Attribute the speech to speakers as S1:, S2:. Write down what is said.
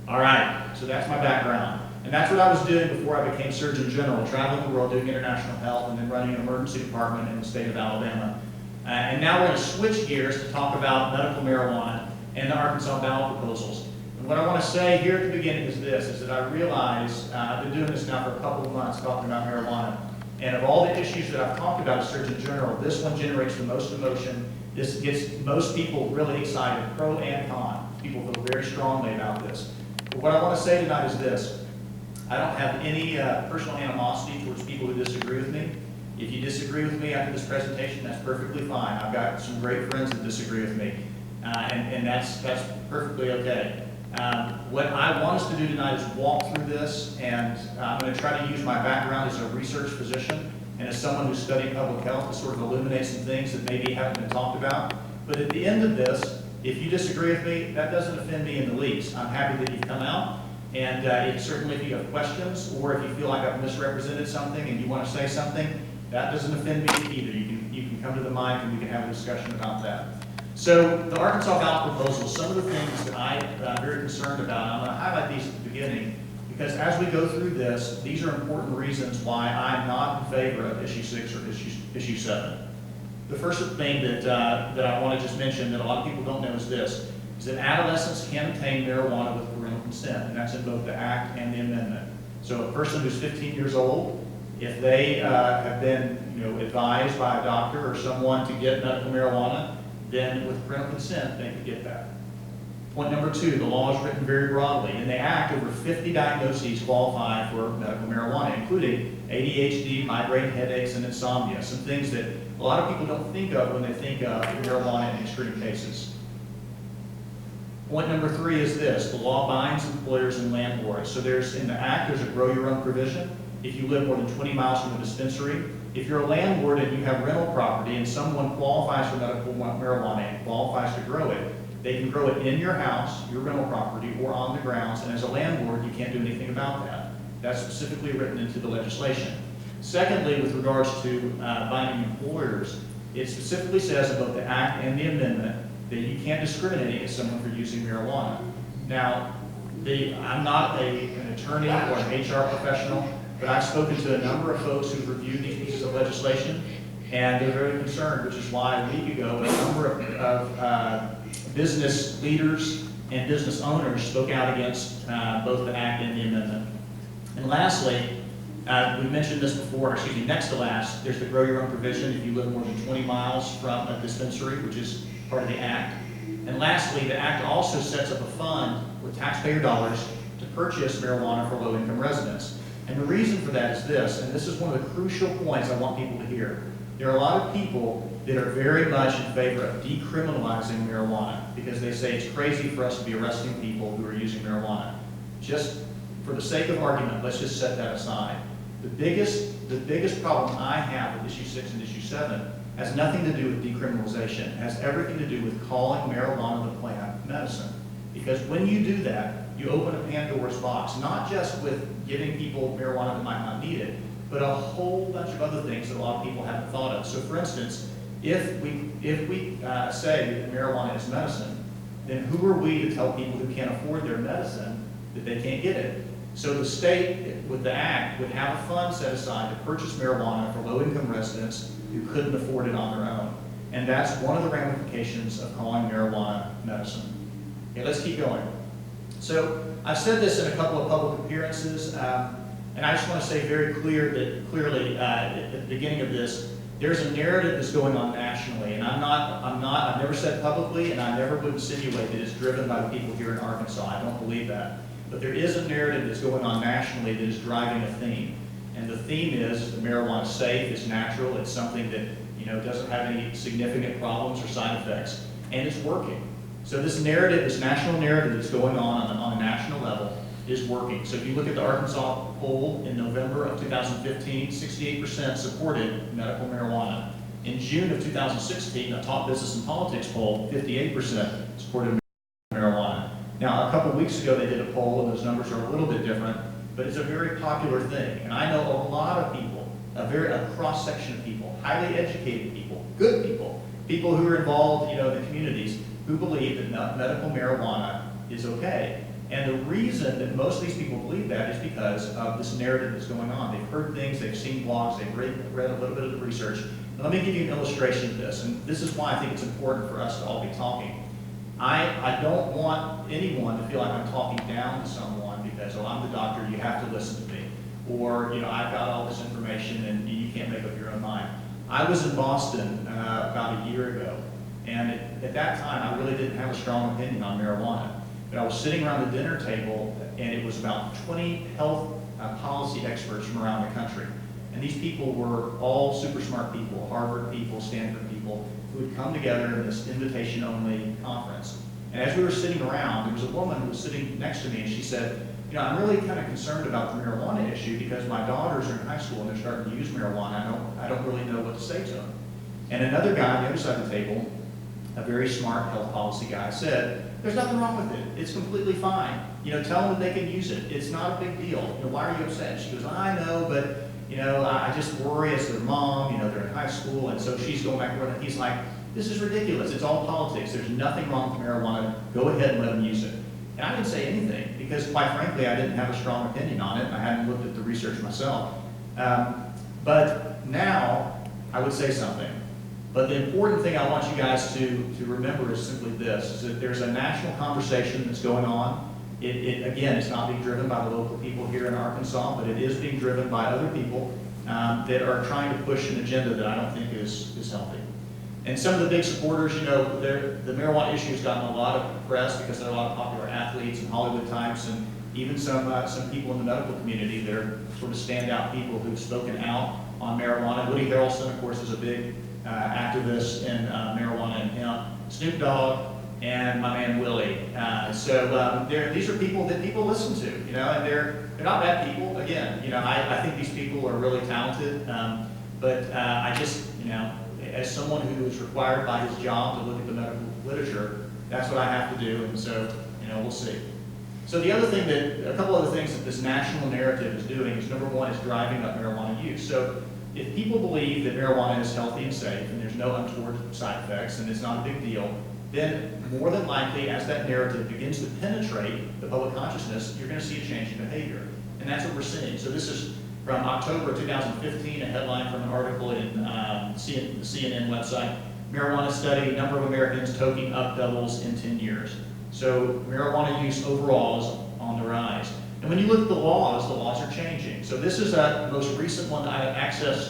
S1: All right, so that's my background. And that's what I was doing before I became Surgeon General, traveling the world doing international health and then running an emergency department in the state of Alabama. And now we're going to switch gears to talk about medical marijuana and the Arkansas ballot proposals. And what I want to say here at the beginning is this, is that I realize, I've been doing this now for a couple of months talking about marijuana, and of all the issues that I've talked about as Surgeon General, this one generates the most emotion. This gets most people really excited, pro and con. People feel very strongly about this. But what I want to say tonight is this. I don't have any personal animosity towards people who disagree with me. If you disagree with me after this presentation, that's perfectly fine. I've got some great friends that disagree with me, and that's perfectly okay. What I want us to do tonight is walk through this, and I'm going to try to use my background as a research physician and as someone who studied public health to sort of illuminate some things that maybe haven't been talked about. But at the end of this, if you disagree with me, that doesn't offend me in the least. I'm happy that you've come out, and certainly if you have questions or if you feel like I've misrepresented something and you want to say something, that doesn't offend me either. You can come to the mic and we can have a discussion about that. So the Arkansas ballot proposal, some of the things that I'm very concerned about, and I'm going to highlight these at the beginning, because as we go through this, these are important reasons why I'm not in favor of issue 6 or issue 7. The first thing that I want to just mention that a lot of people don't know is this, is that adolescents can obtain marijuana with parental consent, and that's in both the Act and the amendment. So a person who's 15 years old, if they have been advised by a doctor or someone to get medical marijuana, then with parental consent, they could get that. Point number 2, the law is written very broadly. In the Act, over 50 diagnoses qualify for medical marijuana, including ADHD, migraine headaches, and insomnia, some things that a lot of people don't think of when they think of marijuana in extreme cases. Point number 3 is this, the law binds employers and landlords. So in the Act, there's a grow your own provision. If you live more than 20 miles from a dispensary, if you're a landlord and you have rental property and someone qualifies for medical marijuana and qualifies to grow it, they can grow it in your house, your rental property, or on the grounds, and as a landlord, you can't do anything about that. That's specifically written into the legislation. Secondly, with regards to binding employers, it specifically says in both the Act and the amendment that you can't discriminate against someone for using marijuana. Now, I'm not an attorney or an HR professional, but I've spoken to a number of folks who've reviewed these pieces of legislation, and they're very concerned, which is why a week ago a number of business leaders and business owners spoke out against both the Act and the amendment. And lastly, we mentioned this before, next to last, there's the grow your own provision if you live more than 20 miles from a dispensary, which is part of the Act. And lastly, the Act also sets up a fund with taxpayer dollars to purchase marijuana for low-income residents. And the reason for that is this, and this is one of the crucial points I want people to hear. There are a lot of people that are very much in favor of decriminalizing marijuana because they say it's crazy for us to be arresting people who are using marijuana. Just for the sake of argument, let's just set that aside. The biggest problem I have with issue 6 and issue 7 has nothing to do with decriminalization. It has everything to do with calling marijuana the plant medicine. Because when you do that, you open a Pandora's box, not just with giving people marijuana that might not need it, but a whole bunch of other things that a lot of people haven't thought of. So for instance, if we say that marijuana is medicine, then who are we to tell people who can't afford their medicine that they can't get it? So the state, with the Act, would have a fund set aside to purchase marijuana for low-income residents who couldn't afford it on their own. And that's one of the ramifications of calling marijuana medicine. Okay, let's keep going. So I've said this in a couple of public appearances, and I just want to say very clearly at the beginning of this, there's a narrative that's going on nationally, and I've never said publicly, and I never would insinuate that it's driven by the people here in Arkansas. I don't believe that. But there is a narrative that's going on nationally that is driving a theme. And the theme is that marijuana is safe, it's natural, it's something that doesn't have any significant problems or side effects, and it's working. So this narrative, this national narrative that's going on a national level is working. So if you look at the Arkansas poll in November of 2015, 68% supported medical marijuana. In June of 2016, a top business and politics poll, 58% supported marijuana. Now, a couple weeks ago, they did a poll, and those numbers are a little bit different, but it's a very popular thing. And I know a lot of people, a cross-section of people, highly educated people, good people, people who are involved in the communities, who believe that medical marijuana is okay. And the reason that most of these people believe that is because of this narrative that's going on. They've heard things, they've seen blogs, they've read a little bit of the research. And let me give you an illustration of this, and this is why I think it's important for us to all be talking. I don't want anyone to feel like I'm talking down to someone because, oh, I'm the doctor, you have to listen to me. Or, you know, I've got all this information and you can't make up your own mind. I was in Boston about a year ago, and at that time I really didn't have a strong opinion on marijuana. But I was sitting around the dinner table, and it was about 20 health policy experts from around the country. And these people were all super smart people, Harvard people, Stanford people, who had come together in this invitation-only conference. And as we were sitting around, there was a woman who was sitting next to me, and she said, you know, I'm really kind of concerned about the marijuana issue because my daughters are in high school and they're starting to use marijuana. I don't really know what to say to them. And another guy on the other side of the table, a very smart health policy guy, said, there's nothing wrong with it. It's completely fine. You know, tell them that they can use it. It's not a big deal. You know, why are you upset? She goes, I know, but, you know, I just worry as their mom, you know, they're in high school, and so she's going back to work, and he's like, this is ridiculous. It's all politics. There's nothing wrong with marijuana. Go ahead and let them use it. And I didn't say anything because, quite frankly, I didn't have a strong opinion on it. I hadn't looked at the research myself. But now I would say something. But the important thing I want you guys to remember is simply this, is that there's a national conversation that's going on. Again, it's not being driven by the local people here in Arkansas, but it is being driven by other people that are trying to push an agenda that I don't think is healthy. And some of the big supporters, you know, the marijuana issue has gotten a lot of press because there are a lot of popular athletes and Hollywood types, and even some people in the medical community that are sort of standout people who've spoken out on marijuana. Woody Harrelson, of course, is a big activist in marijuana and hemp. Snoop Dogg and my man Willie. These are people that people listen to, you know, and they're not bad people. Again, you know, I think these people are really talented, but I just, you know, as someone who is required by his job to look at the medical literature, that's what I have to do, and so, you know, we'll see. So the other thing a couple other things that this national narrative is doing is, number one, is driving up marijuana use. So if people believe that marijuana is healthy and safe and there's no untoward side effects and it's not a big deal, then more than likely, as that narrative begins to penetrate the public consciousness, you're going to see a change in behavior. And that's what we're seeing. So this is from October 2015, a headline from an article in the CNN website. Marijuana study, number of Americans toking up doubles in 10 years. So marijuana use overall is on the rise. And when you look at the laws are changing. So this is the most recent one that I have access